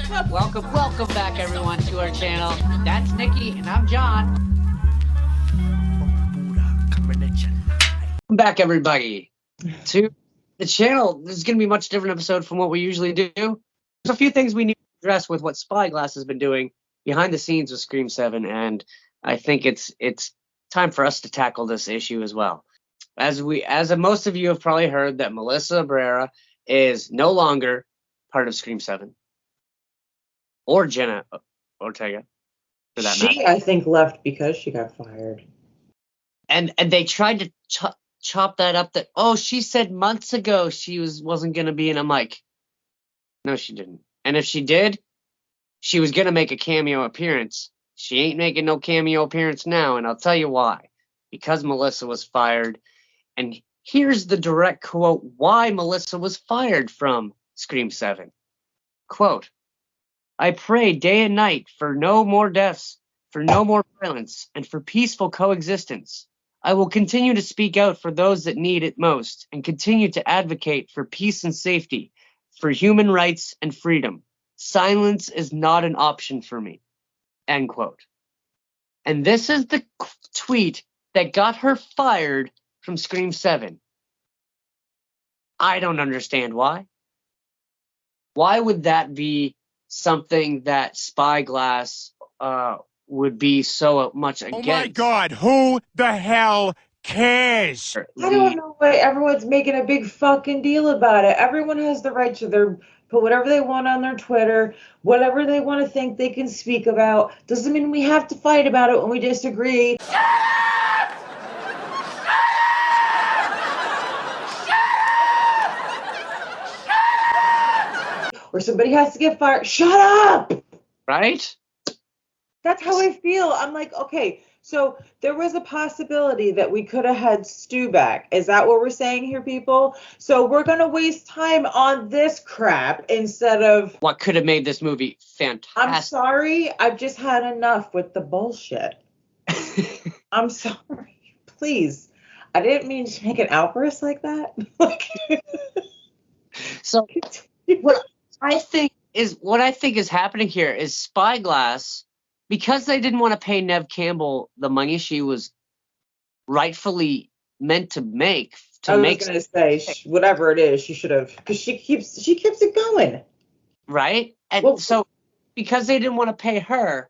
Welcome back, everyone, to our channel. That's Nikki, and I'm John. Welcome back, everybody, to the channel. This is going to be a much different episode from what we usually do. There's a few things we need to address with what Spyglass has been doing behind the scenes with Scream 7, and I think it's time for us to tackle this issue as well. As most of you have probably heard, that Melissa Barrera is no longer part of Scream 7. Or Jenna Ortega, for that matter. She, I think, left because she got fired. And they tried to chop that up that, oh, she said months ago she wasn't going to be. And I'm like, no, she didn't. And if she did, she was going to make a cameo appearance. She ain't making no cameo appearance now. And I'll tell you why. Because Melissa was fired. And here's the direct quote why Melissa was fired from Scream 7. Quote, I pray day and night for no more deaths, for no more violence, and for peaceful coexistence. I will continue to speak out for those that need it most and continue to advocate for peace and safety, for human rights and freedom. Silence is not an option for me. End quote. And this is the tweet that got her fired from Scream 7. I don't understand why. Why would that be something that Spyglass would be so much against? Oh my God, who the hell cares? I don't know why everyone's making a big fucking deal about it. Everyone has the right to put whatever they want on their Twitter, whatever they want to think they can speak about. Doesn't mean we have to fight about it when we disagree. Or somebody has to get fired. Shut up! Right? That's how I feel. I'm like, okay, so there was a possibility that we could have had Stu back. Is that what we're saying here, people? So we're going to waste time on this crap instead of what could have made this movie fantastic. I'm sorry. I've just had enough with the bullshit. I'm sorry. Please. I didn't mean to make an outburst like that. So what I think is happening here is Spyglass, because they didn't want to pay Neve Campbell the money she was rightfully meant to make. I was going to say, whatever it is, she should have, because she keeps it going. Right? And so because they didn't want to pay her,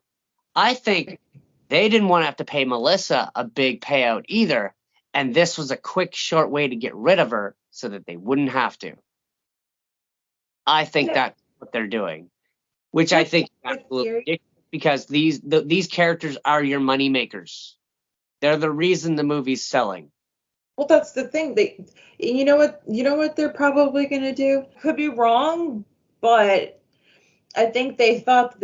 I think they didn't want to have to pay Melissa a big payout either. And this was a quick, short way to get rid of her so that they wouldn't have to. I think that's what they're doing, which I think is absolutely ridiculous, because these characters are your money makers. They're the reason the movie's selling. Well, that's the thing. You know what they're probably going to do? Could be wrong, but I think they thought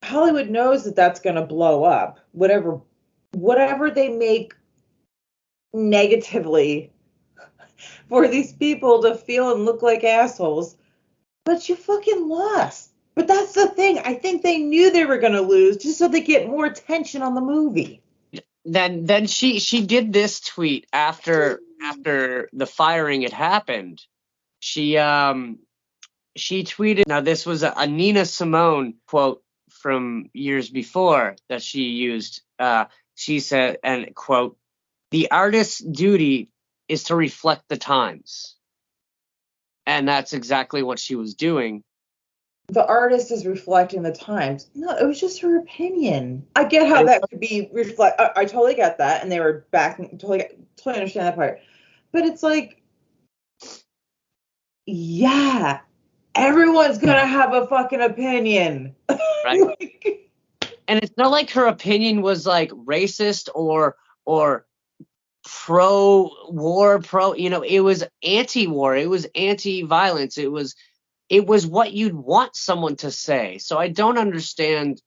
Hollywood knows that that's going to blow up. Whatever they make negatively for these people to feel and look like assholes, but you fucking lost. But that's the thing. I think they knew they were going to lose just so they get more attention on the movie. Then she did this tweet after the firing had happened. She tweeted. Now this was a Nina Simone quote from years before that she used. She said, and quote, "The artist's duty is to reflect the times." And that's exactly what she was doing. The artist is reflecting the times. No, it was just her opinion. I get how that could be reflect. I totally get that, and they were backing. Totally understand that part. But it's like, yeah, everyone's gonna have a fucking opinion, right? And it's not like her opinion was like racist or pro-war, it was anti-war, it was anti-violence, it was what you'd want someone to say. So I don't understand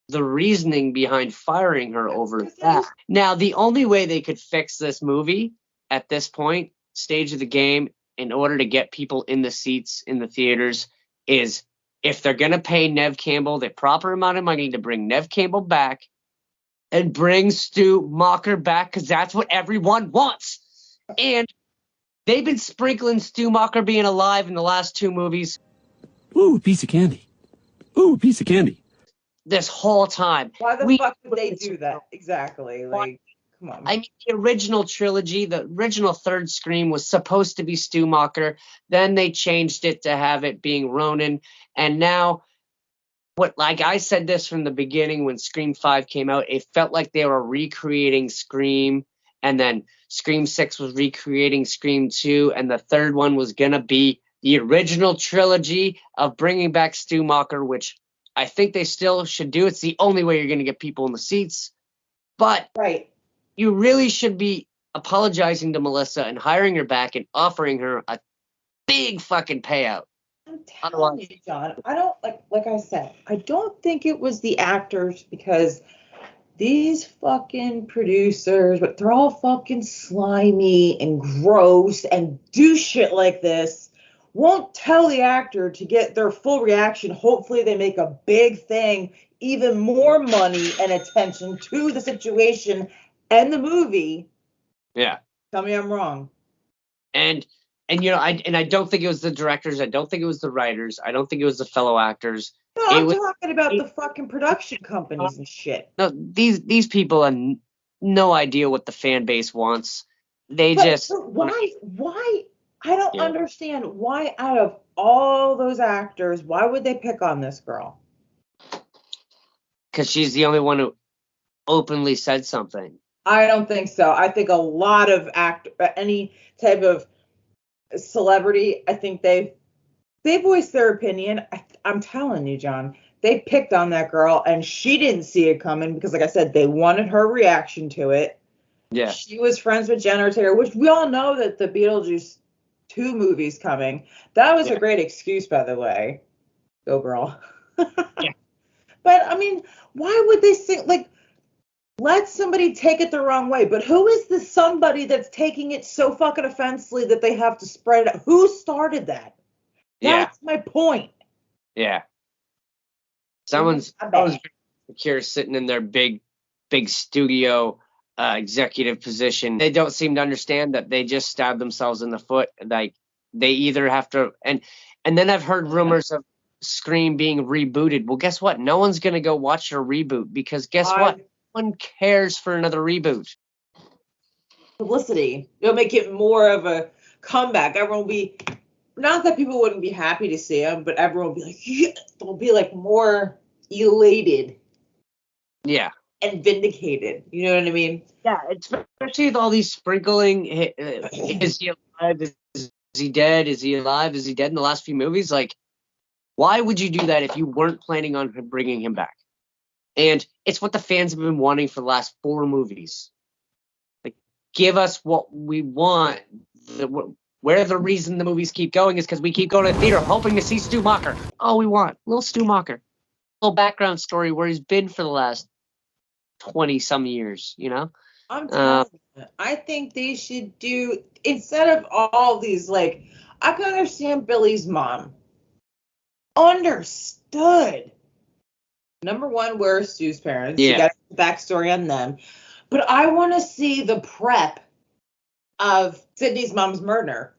the reasoning behind firing her over that. Now, the only way they could fix this movie at this point, stage of the game, in order to get people in the seats in the theaters, is if they're going to pay Neve Campbell the proper amount of money to bring Neve Campbell back and bring Stu Macher back, because that's what everyone wants. And they've been sprinkling Stu Macher being alive in the last two movies. Ooh, a piece of candy. Ooh, a piece of candy. This whole time. Why the We- fuck would they do that? Exactly. Like, come on. I mean, the original trilogy, the original third Scream was supposed to be Stumacher. Then they changed it to have it being Ronan. And now, like I said this from the beginning when Scream 5 came out, it felt like they were recreating Scream. And then Scream 6 was recreating Scream 2. And the third one was going to be the original trilogy of bringing back Stumacher, which I think they still should do. It's the only way you're going to get people in the seats. But Right. you really should be apologizing to Melissa and hiring her back and offering her a big fucking payout. I'm telling you, John, I don't like I said, I don't think it was the actors because these fucking producers, but they're all fucking slimy and gross and do shit like this. Won't tell the actor to get their full reaction. Hopefully they make a big thing, even more money and attention to the situation and the movie. Yeah. Tell me I'm wrong. And you know, I don't think it was the directors. I don't think it was the writers. I don't think it was the fellow actors. No, I'm talking about the fucking production companies and shit. No, these people have no idea what the fan base wants. They But just why? I don't Yeah. understand why out of all those actors, why would they pick on this girl? because she's the only one who openly said something. I don't think so. I think a lot of any type of celebrity, I think they voiced their opinion. I'm telling you, John, they picked on that girl and she didn't see it coming because, like I said, they wanted her reaction to it. Yeah. She was friends with Jenna Ortega, which we all know that the Beetlejuice 2 movie's coming. That was a great excuse, by the way. Go girl. Yeah. But I mean, why would they sing like let somebody take it the wrong way? But who is the somebody that's taking it so fucking offensively that they have to spread it out? Who started that? That's my point. Yeah. Someone's secure sitting in their big studio executive position. They don't seem to understand that they just stabbed themselves in the foot. Like they either have to and then I've heard rumors of Scream being rebooted. Well, guess what? No one's gonna go watch a reboot because guess what? No one cares for another reboot. Publicity. It'll make it more of a comeback. Everyone will be not that people wouldn't be happy to see him, but everyone will be like, yeah, they'll be like more elated. Yeah. And vindicated. You know what I mean? Yeah, especially with all these sprinkling. Is he alive? Is he dead? Is he alive? Is he dead in the last few movies? Like, why would you do that if you weren't planning on bringing him back? And it's what the fans have been wanting for the last 4 movies. Like, give us what we want. Where the reason the movies keep going is because we keep going to the theater hoping to see Stumacher. All we want, little Stumacher. Little background story where he's been for the last 20 some years, you know? I'm telling you, I think they should do, instead of all these, like, I can understand Billy's mom. Understood. Number one, where are Stu's parents? Yeah. You got the backstory on them. But I want to see the prep of Sydney's mom's murder.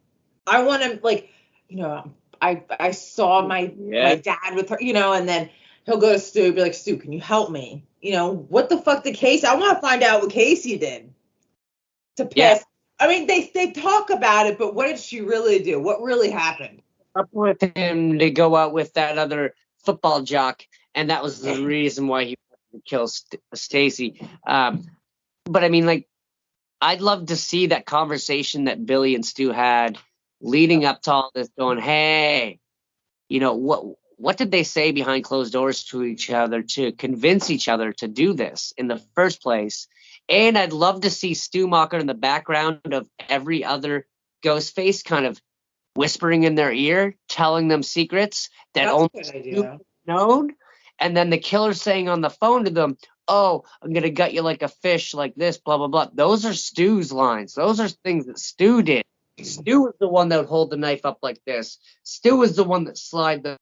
I want to, like, you know, I saw my dad with her, you know, and then he'll go to Stu and be like, Stu, can you help me? You know, what the fuck did Casey? I want to find out what Casey did to piss. Yeah. I mean, they talk about it, but what did she really do? What really happened? Up with him to go out with that other football jock, and that was the reason why he wanted to kill Stacy. But I mean, like, I'd love to see that conversation that Billy and Stu had leading up to all this, going, hey, you know, what did they say behind closed doors to each other to convince each other to do this in the first place? And I'd love to see Stumacher in the background of every other Ghostface kind of whispering in their ear, telling them secrets that only Stu known. And then the killer saying on the phone to them, oh, I'm going to gut you like a fish like this, blah, blah, blah. Those are Stu's lines. Those are things that Stu did. Stu was the one that would hold the knife up like this. Stu was the one that slid the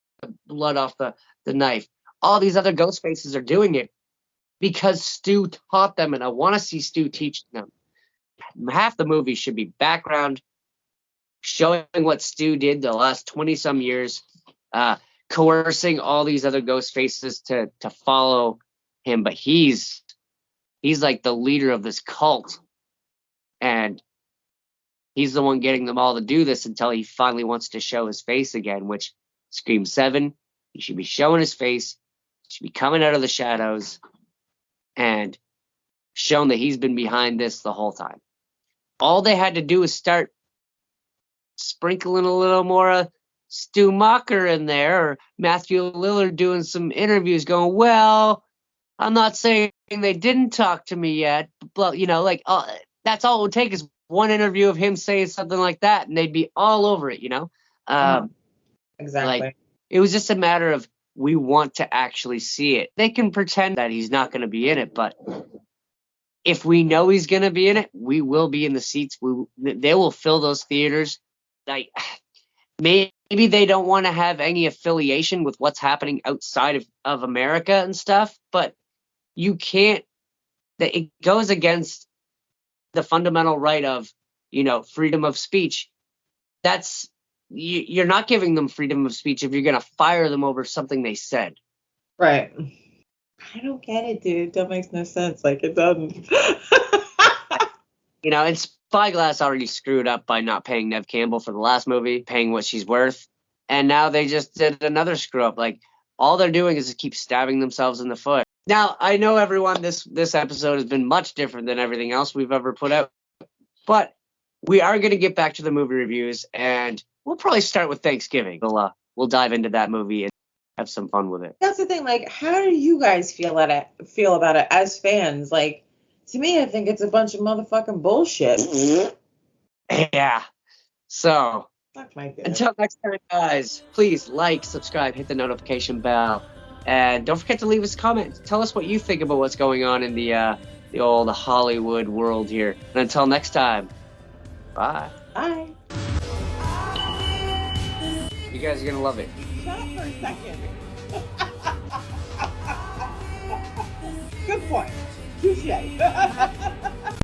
blood off the knife. All these other ghost faces are doing it because Stu taught them, and I want to see Stu teach them. Half the movie should be background, showing what Stu did the last 20-some years, coercing all these other ghost faces to follow him, but he's like the leader of this cult, and he's the one getting them all to do this until he finally wants to show his face again, which Scream 7, he should be showing his face, he should be coming out of the shadows and shown that he's been behind this the whole time. All they had to do is start sprinkling a little more Stu Macher in there, or Matthew Lillard doing some interviews going, well, I'm not saying they didn't talk to me yet, but, that's all it would take is one interview of him saying something like that, and they'd be all over it, Exactly. It was just a matter of, we want to actually see it. They can pretend that he's not going to be in it, but if we know he's going to be in it, we will be in the seats. They will fill those theaters. Like, maybe they don't want to have any affiliation with what's happening outside of America and stuff, but you can't. It goes against the fundamental right of, freedom of speech. You're not giving them freedom of speech if you're going to fire them over something they said. Right. I don't get it, dude. That makes no sense. Like, it doesn't. And Spyglass already screwed up by not paying Neve Campbell for the last movie, paying what she's worth. And now they just did another screw up. Like, all they're doing is just keep stabbing themselves in the foot. Now, I know, everyone, this episode has been much different than everything else we've ever put out. But we are going to get back to the movie reviews, and we'll probably start with Thanksgiving. We'll dive into that movie and have some fun with it. That's the thing. Like, how do you guys feel about it as fans? Like, to me, I think it's a bunch of motherfucking bullshit. Yeah. So, Fuck my God. Until next time, guys, please like, subscribe, hit the notification bell, and don't forget to leave us a comment. Tell us what you think about what's going on in the old Hollywood world here. And until next time, bye. Bye. You guys are going to love it. Shut up for a second. Good point. Touche.